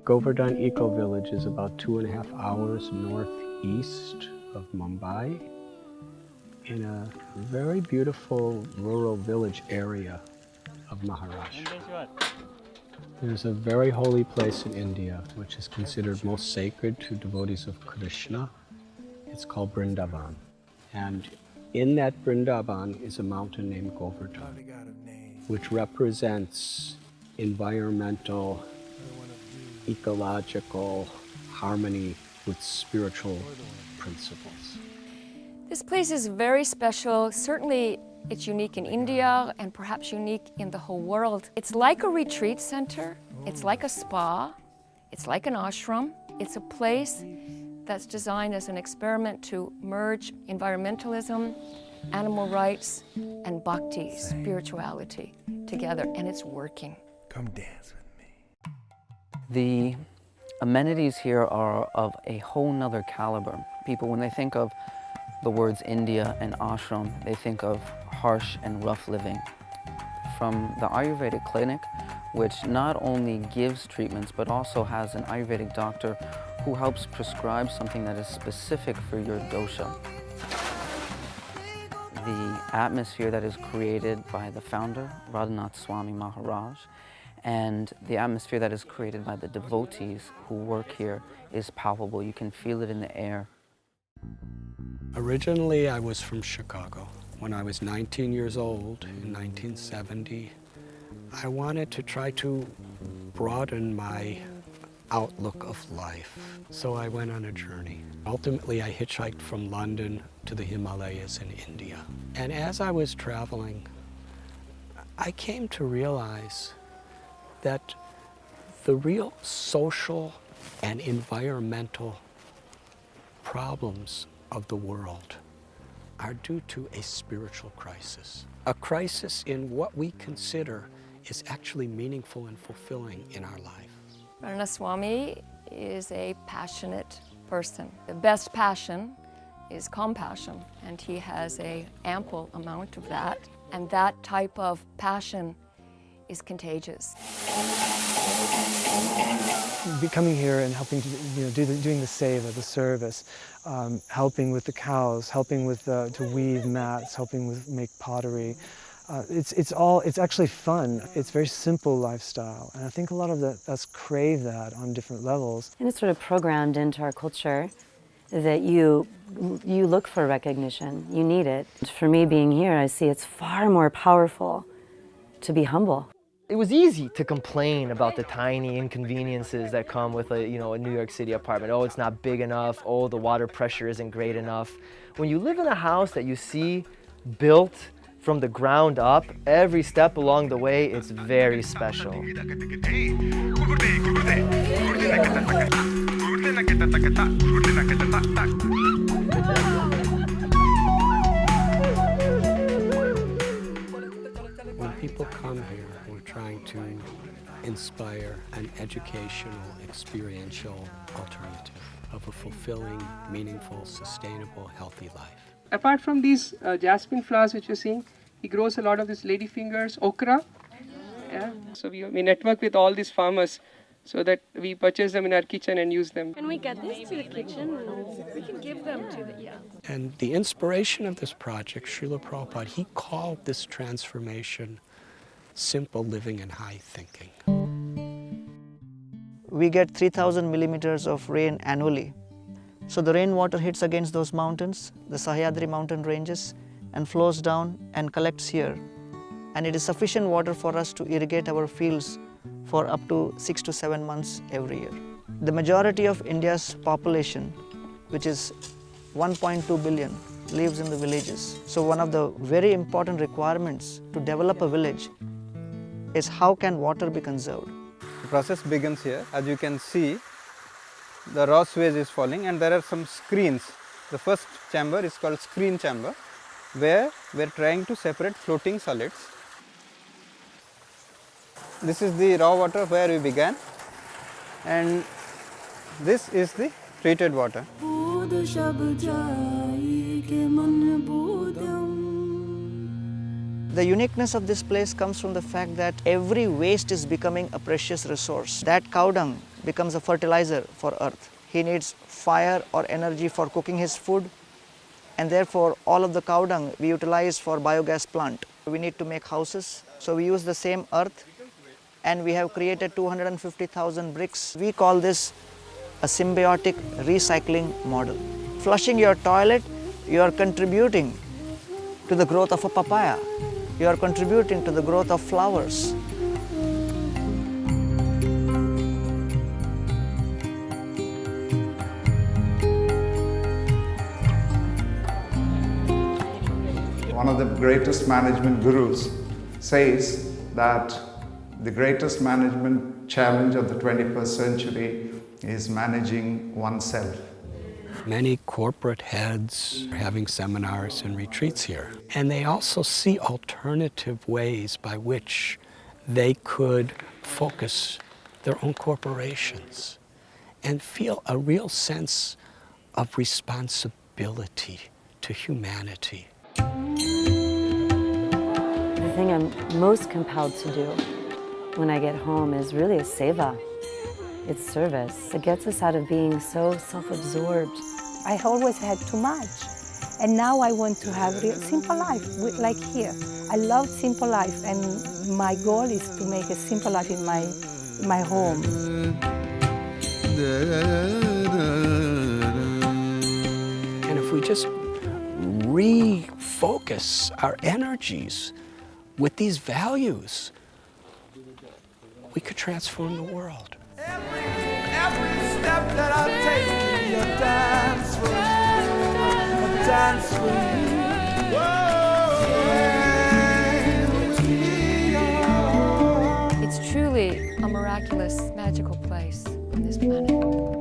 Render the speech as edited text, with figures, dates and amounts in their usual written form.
Govardhan Eco Village is about 2.5 hours northeast of Mumbai in a very beautiful rural village area of Maharashtra. There's a very holy place in India which is considered most sacred to devotees of Krishna. It's called Vrindavan. And in that Vrindavan is a mountain named Govardhan, which represents environmental, ecological harmony with spiritual principles. This place is very special. Certainly it's unique in India and perhaps unique in the whole world. It's like a retreat center. It's like a spa. It's like an ashram. It's a place that's designed as an experiment to merge environmentalism, animal rights, and bhakti, spirituality, together, and it's working. Come dance with me. The amenities here are of a whole nother caliber. People, when they think of the words India and ashram, they think of harsh and rough living. From the Ayurvedic clinic, which not only gives treatments, but also has an Ayurvedic doctor who helps prescribe something that is specific for your dosha. The atmosphere that is created by the founder, Radhanath Swami Maharaj, and the atmosphere that is created by the devotees who work here is palpable. You can feel it in the air. Originally, I was from Chicago. When I was 19 years old in 1970, I wanted to try to broaden my outlook of life. So I went on a journey. Ultimately, I hitchhiked from London to the Himalayas in India. And as I was traveling, I came to realize that the real social and environmental problems of the world are due to a spiritual crisis. A crisis in what we consider is actually meaningful and fulfilling in our life. Radhanath Swami is a passionate person. The best passion is compassion, and he has an ample amount of that. And that type of passion is contagious. Coming here and helping to doing the seva, the service, helping with the cows, helping with to weave mats, helping with make pottery. It's actually fun. It's very simple lifestyle, and I think a lot of us crave that on different levels. And it's sort of programmed into our culture that you look for recognition. You need it. For me, being here, I see it's far more powerful to be humble. It was easy to complain about the tiny inconveniences that come with a New York City apartment. Oh, it's not big enough. Oh, the water pressure isn't great enough. When you live in a house that you see built from the ground up, every step along the way, it's very special. When people come here, we're trying to inspire an educational, experiential alternative of a fulfilling, meaningful, sustainable, healthy life. Apart from these jasmine flowers which you're seeing, he grows a lot of these ladyfingers, okra. Yeah. So we network with all these farmers so that we purchase them in our kitchen and use them. Can we get this to the kitchen? We can give them to the, And the inspiration of this project, Srila Prabhupada, he called this transformation simple living and high thinking. We get 3,000 millimeters of rain annually. So the rainwater hits against those mountains, the Sahyadri mountain ranges, and flows down and collects here. And it is sufficient water for us to irrigate our fields for up to 6 to 7 months every year. The majority of India's population, which is 1.2 billion, lives in the villages. So one of the very important requirements to develop a village is how can water be conserved. The process begins here. As you can see, the raw sewage is falling and there are some screens. The first chamber is called screen chamber, where we are trying to separate floating solids. This is the raw water where we began, and this is the treated water. The uniqueness of this place comes from the fact that every waste is becoming a precious resource. That cow dung becomes a fertilizer for earth. He needs fire or energy for cooking his food, and therefore all of the cow dung we utilize for biogas plant. We need to make houses, so we use the same earth, and we have created 250,000 bricks. We call this a symbiotic recycling model. Flushing your toilet, you are contributing to the growth of a papaya. You are contributing to the growth of flowers. One of the greatest management gurus says that the greatest management challenge of the 21st century is managing oneself. Many corporate heads are having seminars and retreats here. And they also see alternative ways by which they could focus their own corporations and feel a real sense of responsibility to humanity. The thing I'm most compelled to do when I get home is really a seva. It's service. It gets us out of being so self-absorbed. I always had too much, and now I want to have a simple life, like here. I love simple life, and my goal is to make a simple life in my home. And if we just refocus our energies with these values, we could transform the world. Every step that I take, you dance with me, dance with me. It's truly a miraculous, magical place on this planet.